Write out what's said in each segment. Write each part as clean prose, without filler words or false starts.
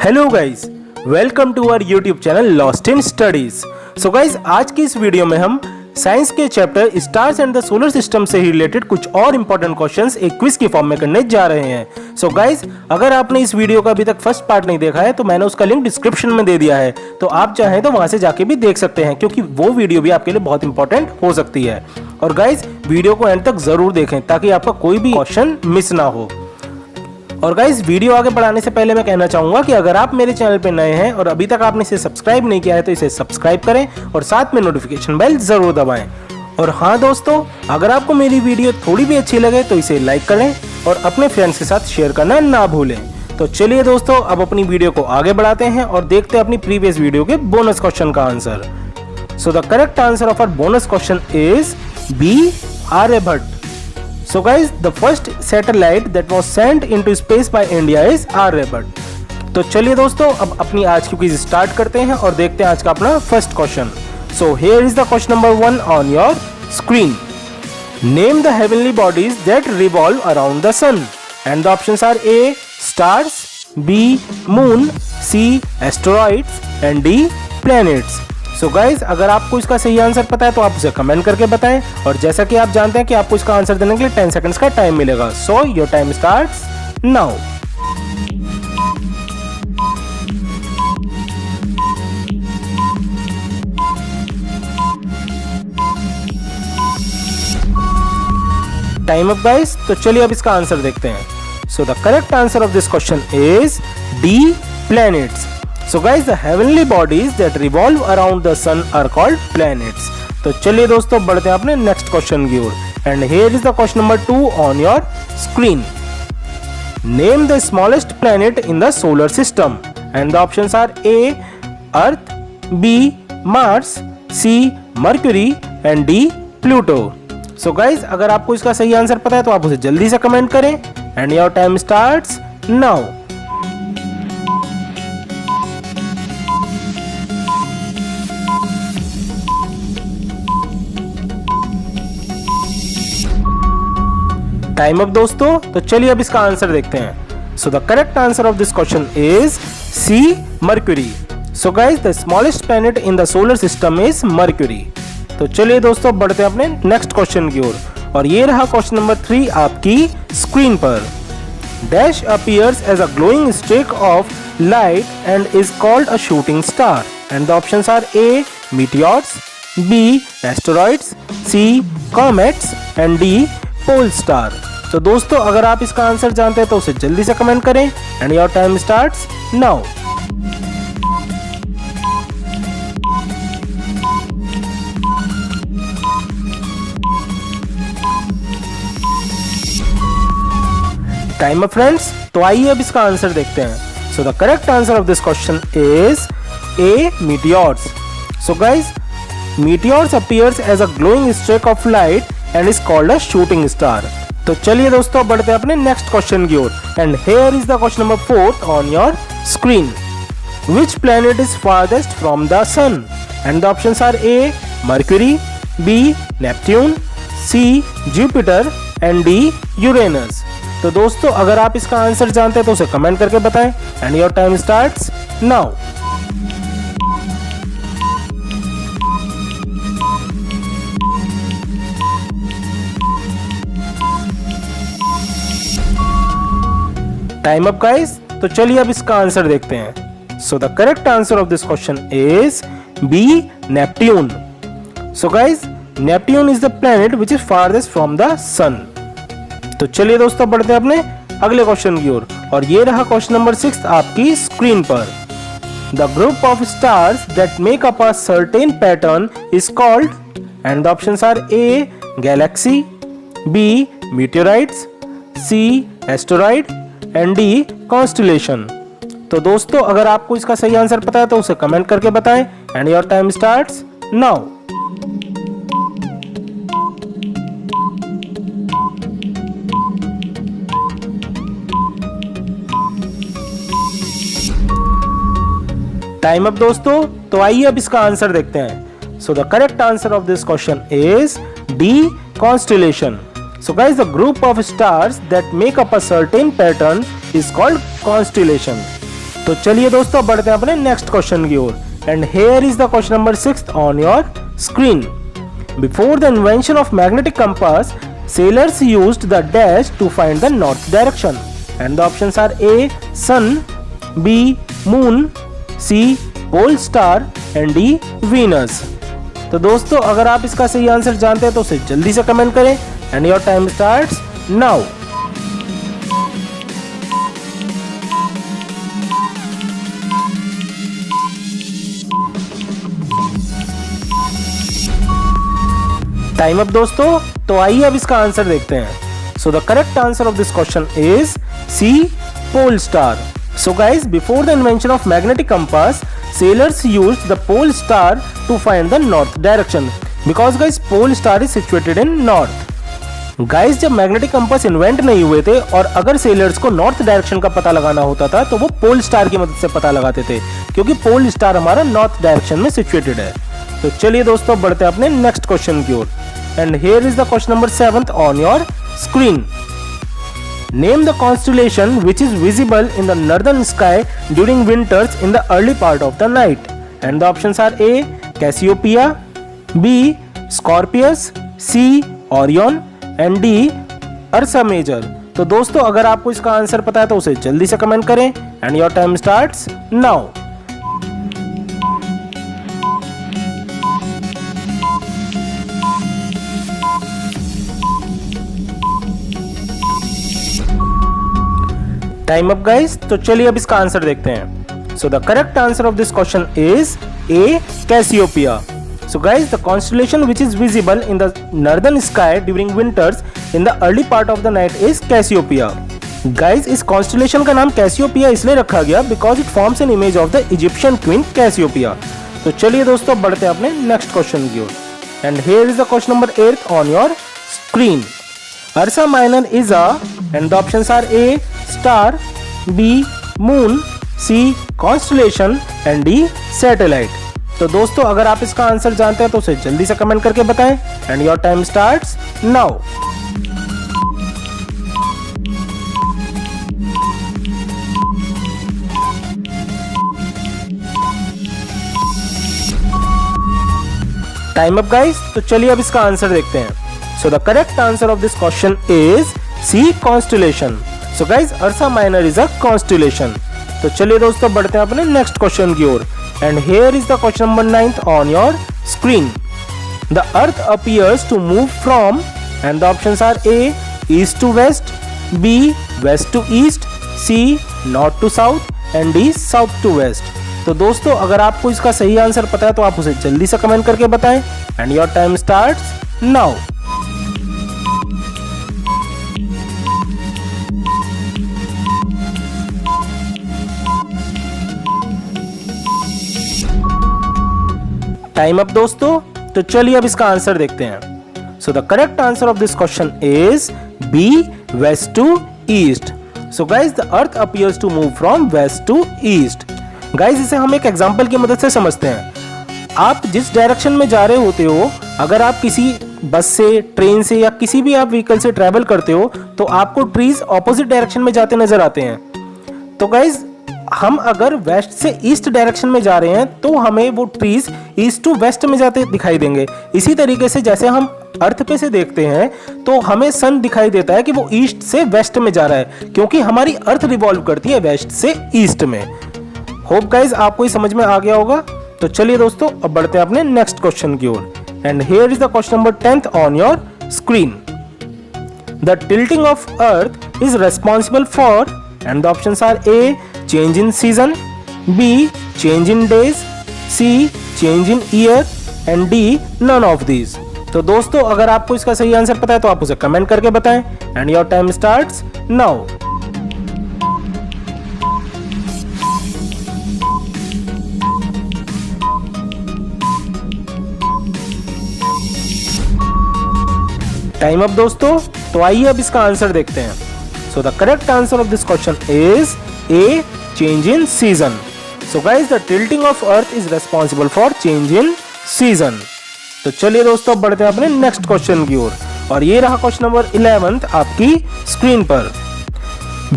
Hello guys, welcome to our YouTube channel lost in studies. So guys, आज की इस video में हम साइंस के chapter stars and the solar system से रिलेटेड कुछ और इंपॉर्टेंट क्वेश्चंस एक क्विज की फॉर्म में करने जा रहे हैं। सो गाइस, अगर आपने इस वीडियो का अभी तक फर्स्ट पार्ट नहीं देखा है तो मैंने उसका लिंक डिस्क्रिप्शन में दे दिया है, तो आप चाहें तो वहां से जाके भी देख सकते हैं, क्योंकि वो वीडियो भी आपके लिए बहुत इंपॉर्टेंट हो सकती है। और गाइस, वीडियो को एंड तक जरूर देखें ताकि आपका कोई भी क्वेश्चन मिस ना हो। और गाइस, वीडियो आगे बढ़ाने से पहले मैं कहना चाहूंगा कि अगर आप मेरे चैनल पे नए हैं और अभी तक आपने इसे सब्सक्राइब नहीं किया है तो इसे सब्सक्राइब करें और साथ में नोटिफिकेशन बेल जरूर दबाएं। और हाँ दोस्तों, अगर आपको मेरी वीडियो थोड़ी भी अच्छी लगे तो इसे लाइक करें और अपने फ्रेंड्स के साथ शेयर करना ना भूलें। तो चलिए दोस्तों, अब अपनी वीडियो को आगे बढ़ाते हैं और देखते हैं अपनी प्रीवियस वीडियो के बोनस क्वेश्चन का answer. So the correct answer of our bonus question is B, Aryabhata. So guys, the first satellite that was sent into space by India is Aryabhata. तो चलिए दोस्तों, अब अपनी आज की क्विज स्टार्ट करते हैं और देखते हैं आज का अपना first question. So here is the question number 1 on your screen. Name the heavenly bodies that revolve around the sun. And the options are A, stars, B, moon, C, asteroids, and D, planets. So guys, अगर आपको इसका सही answer पता है तो आप उसे comment करके बताएं। और जैसा कि आप जानते हैं कि आपको इसका आंसर देने के लिए 10 सेकंड्स का टाइम मिलेगा। So your time starts now. Time up guys. तो चलिए अब इसका आंसर देखते हैं। So the correct answer of this question is D, planets. So guys, the heavenly bodies that revolve around the sun are called planets. तो चलिए दोस्तों, बढ़ते हैं अपने नेक्स्ट क्वेश्चन की ओर। And here is the question number 2 on your screen. Name the smallest planet in the solar system. And the options are A, Earth, B, Mars, C, Mercury, and D, Pluto. So guys, अगर आपको इसका सही answer पता है तो आप उसे जल्दी से कमेंट करें। And your time starts now. Time up दोस्तों। तो चलिए अब इसका आंसर देखते हैं। So the correct answer of this question is C, Mercury. So guys, the smallest planet in the solar system is Mercury. तो चलिए दोस्तों, बढ़ते हैं अपने नेक्स्ट क्वेश्चन की ओर। और ये रहा क्वेश्चन नंबर 3 आपकी स्क्रीन पर। Dash appears as a glowing streak of light and is called a shooting star. And the options are A, meteors, B, asteroids, C, comets, and D, pole star. तो दोस्तों, अगर आप इसका answer जानते हैं तो उसे जल्दी से कमेंट करें। And your time starts now. Time up friends. तो आइए अब इसका आंसर देखते हैं। So the correct answer of this question is A, meteors. So guys, meteors appears as a glowing streak of light and is called a shooting star. तो चलिए दोस्तों, बढ़ते हैं अपने नेक्स्ट क्वेश्चन की ओर। And here is the question number 4 on your screen. Which planet is farthest from the sun? And the options are A, Mercury, B, Neptune, C, Jupiter, and D, Uranus. तो दोस्तों, अगर आप इसका answer जानते हैं तो उसे कमेंट करके बताएं। And your time starts now. Time up guys. तो चलिए अब इसका आंसर देखते हैं। So the correct answer of this question is B, Neptune. So guys, Neptune is the planet which is farthest from the sun. तो चलिए दोस्तों, बढ़ते हैं अपने अगले क्वेश्चन की ओर। और ये रहा क्वेश्चन नंबर 6 आपकी स्क्रीन पर। The group of stars that make up a certain pattern is called. And the options are A, galaxy, B, meteorites, C, asteroid, and D, constellation. तो दोस्तों, अगर आपको इसका सही आंसर पता है तो उसे कमेंट करके बताएं। And your time starts now. Time up दोस्तों। तो आइए अब इसका आंसर देखते हैं। So the correct answer of this question is D, constellation. So guys, the group of stars that make up a certain pattern is called constellation. तो चलिए दोस्तों बढ़ते हैं अपने नेक्स्ट क्वेश्चन की ओर। And here is the question number 6 on your screen. Before the invention of magnetic compass, sailors used the dash to find the north direction, and the options are A sun, B moon, C pole star and D Venus। तो दोस्तों अगर आप इसका सही answer जानते हैं तो उसे जल्दी से कमेंट करें and your time starts now. Time up दोस्तों, तो आइए अब इसका आंसर देखते हैं। So the correct answer of this question is C pole star. So guys before the invention of magnetic compass, sailors used the pole star to find the north direction because guys pole star is situated in north। Guys जब magnetic compass invent नहीं हुए थे और अगर sellers को north direction का पता लगाना होता था तो वो पोल स्टार की मदद से पता लगाते थे, क्योंकि पोल स्टार हमारा नॉर्थ डायरेक्शन में सिचुएटेड है। तो चलिए दोस्तों बढ़ते हैं अपने नेक्स्ट क्वेश्चन की ओर। And here is the question number 7 on your screen. Name the constellation which is visible in the northern sky during winters in the early part of the night, and the options are A Cassiopeia, B Scorpius, C Orion and D Ursa Major। तो दोस्तों अगर आपको इसका answer पता है तो उसे जल्दी से कमेंट करें and your time starts now. Time up guys, तो चलिए अब इसका आंसर देखते हैं। So the correct answer of this question is A Cassiopeia. So guys the constellation which is visible in the northern sky during winters in the early part of the night is Cassiopeia. Guys इस constellation का नाम Cassiopeia इसलिए रखा गया because it forms an image of the Egyptian queen Cassiopeia. तो चलिए दोस्तों बढ़ते हैं अपने नेक्स्ट क्वेश्चन की ओर। And here is the question number 8 on your screen. Ursa Minor is a, and the options are A star, B moon, C constellation and D satellite. तो दोस्तों अगर आप इसका आंसर जानते हैं तो उसे जल्दी से कमेंट करके बताएं and your time starts now. Time up guys, तो चलिए अब इसका आंसर देखते हैं। So the correct answer of this question is C constellation. So guys Ursa Minor is a constellation. तो चलिए दोस्तों बढ़ते हैं अपने नेक्स्ट क्वेश्चन की ओर। And here is the question number 9 on your screen. The earth appears to move from, and the options are A east to waste, B west to east, C north to south and D south to west. तो दोस्तों अगर आपको इसका सही answer पता है तो आप उसे जल्दी से कमेंट करके बताएं and your time starts now. Time up दोस्तों, तो चलिए अब इसका आंसर देखते हैं। So the correct answer of this question is B west to east. So guys the earth appears to move from west to east. Guys इसे हम एक एग्जांपल की मदद से समझते हैं। आप जिस डायरेक्शन में जा रहे होते हो, अगर आप किसी बस से, ट्रेन से या किसी भी आप व्हीकल से ट्रैवल करते हो तो आपको ट्रीज ऑपोजिट डायरेक्शन में जाते नजर आते हैं। तो गाइस हम अगर वेस्ट से ईस्ट डायरेक्शन में जा रहे हैं तो हमें वो ट्रीज ईस्ट टू वेस्ट में जाते दिखाई देंगे। इसी तरीके से जैसे हम अर्थ पे से देखते हैं तो हमें सन दिखाई देता है कि वो ईस्ट से वेस्ट में जा रहा है, क्योंकि हमारी अर्थ रिवॉल्व करती है वेस्ट से ईस्ट में। होप गाइज आपको ये समझ में आ गया होगा। तो चलिए दोस्तों अब बढ़ते हैं अपने नेक्स्ट क्वेश्चन की ओर। And here is the question number 10 on your screen. The tilting of earth is responsible for, and the options are A change in season, B change in days, C change in year and D none of these। तो दोस्तों अगर आपको इसका सही answer पता है तो आप उसे कमेंट करके बताएं and your time starts now. Time up दोस्तों, तो आइए अब इसका आंसर देखते हैं। So the correct answer of this question is A change in season। So guys the tilting of earth is responsible for change in season। तो चलिए दोस्तों बढ़ते हैं अपने नेक्स्ट क्वेश्चन की ओर, और ये रहा क्वेश्चन नंबर 11 आपकी स्क्रीन पर।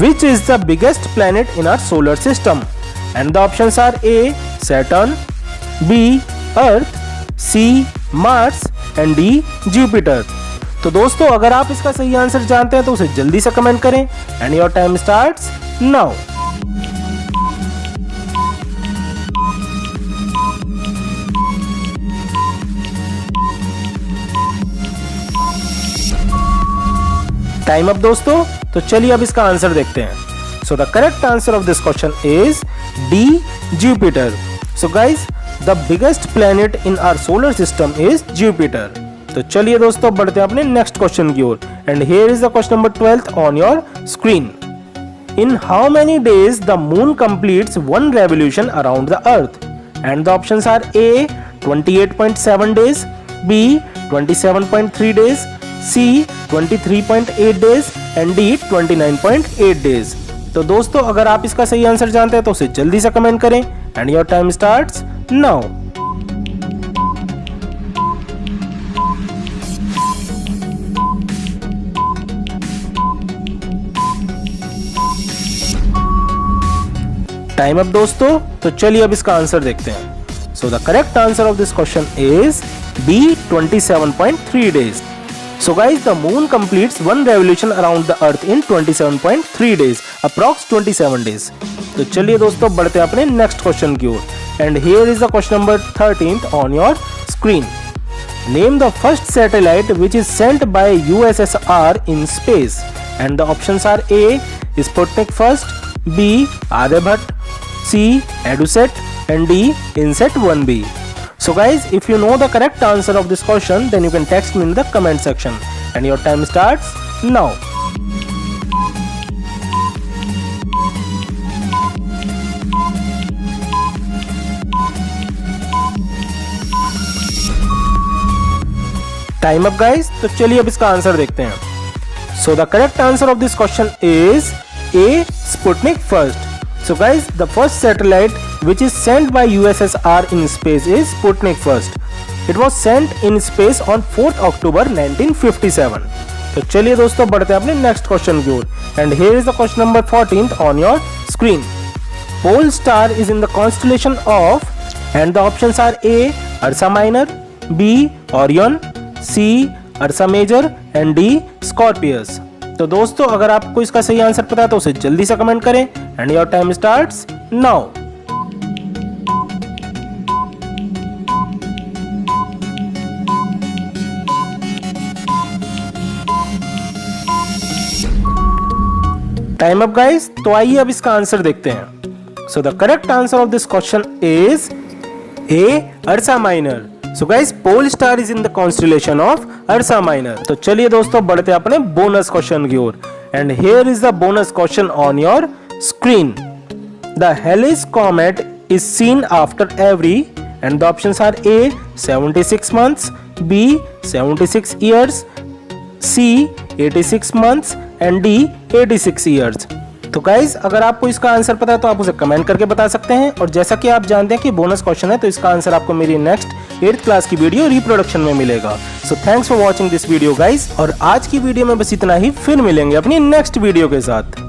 Which is the biggest planet in our solar system? And the options are A Saturn, B earth, C Mars and D Jupiter. तो दोस्तों अगर आप इसका सही आंसर जानते हैं तो उसे जल्दी से कमेंट करें and your time starts now. Time up दोस्तों। तो चलिए अब इसका आंसर देखते हैं। So the correct answer of this question is D Jupiter. So guys the biggest planet in our solar system is Jupiter. तो चलिए दोस्तों बढ़ते हैं अपने नेक्स्ट क्वेश्चन की ओर and here is the question number 12 on your screen. In how many days the moon completes one revolution around the earth? And the options are A 28.7 days, B 27.3 days, C 23.8 days and D 29.8 days। तो दोस्तों अगर आप इसका सही answer जानते हैं तो उसे जल्दी से कमेंट करें and your time starts now. Time up दोस्तों। तो चलिए अब इसका आंसर देखते हैं। So the correct answer of this question is B 27.3 days। So guys, the moon completes one revolution around the earth in 27.3 days, approx 27 days। तो चलिए दोस्तों बढ़ते हैं अपने नेक्स्ट क्वेश्चन की ओर and here is the question number 13 on your screen. Name the first satellite which is sent by USSR in space and the options are A Sputnik first, B Aryabhat, C EduSat and D InSat 1B। So guys, if you know the correct answer of this question, then you can text me in the comment section and your time starts now। Time up guys. तो चलिए अब इसका answer देखते हैं। So the correct answer of this question is A Sputnik first. So guys, the first satellite which is sent by USSR in space is Sputnik first. It was sent in space on 4th October 1957। तो चलिए दोस्तों बढ़ते हैं अपने next question की ओर and here is the question number 14 on your screen. Pole star is in the constellation of and the options are A Ursa Minor, B Orion, C Ursa Major and D Scorpius. तो दोस्तों अगर आपको इसका सही answer पता है तो उसे जल्दी से कमेंट करें and your time starts now. Time up guys. तो आइए अब इसका आंसर देखते हैं। So the correct answer of this question is A Ursa Minor. So guys pole star is in the constellation of Ursa Minor. तो चलिए दोस्तों बढ़ते हैं अपने बोनस क्वेश्चन की ओर and here is the bonus question on your screen. The Halley's comet is seen after every and the options are A 76 months, B 76 years, C 86 months and D 86 years। तो guys अगर आपको इसका answer पता है तो आप उसे comment करके बता सकते हैं और जैसा कि आप जानते हैं कि बोनस क्वेश्चन है तो इसका आंसर आपको मेरी नेक्स्ट 8th क्लास की वीडियो रिप्रोडक्शन में मिलेगा। So thanks for watching this video guys और आज की वीडियो में बस इतना ही। फिर मिलेंगे अपनी नेक्स्ट वीडियो के साथ।